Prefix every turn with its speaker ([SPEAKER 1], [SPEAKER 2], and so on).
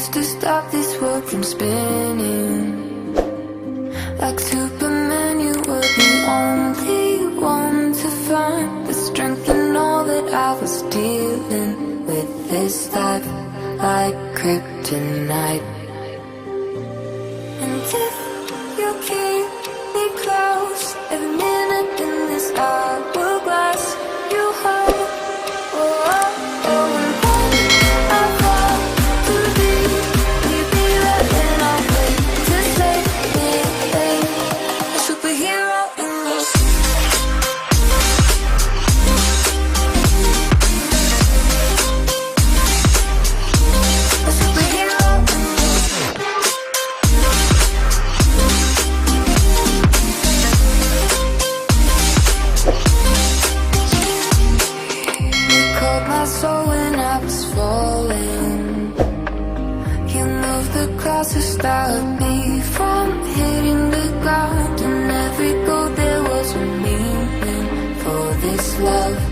[SPEAKER 1] used to stop this world from spinning. Like Superman, you were the only one to find the strength in all that I was dealing with. This life like kryptonite. And if you keep me close, every minute in this hourglass you hold. Oh, oh, oh, and when I fall to be, will you be there when I wait to save me? A superhero in this. A superhero in this. You called my soul when I was falling. You moved the clouds to stop me from hitting the ground. And every goal there was a meaning for this love.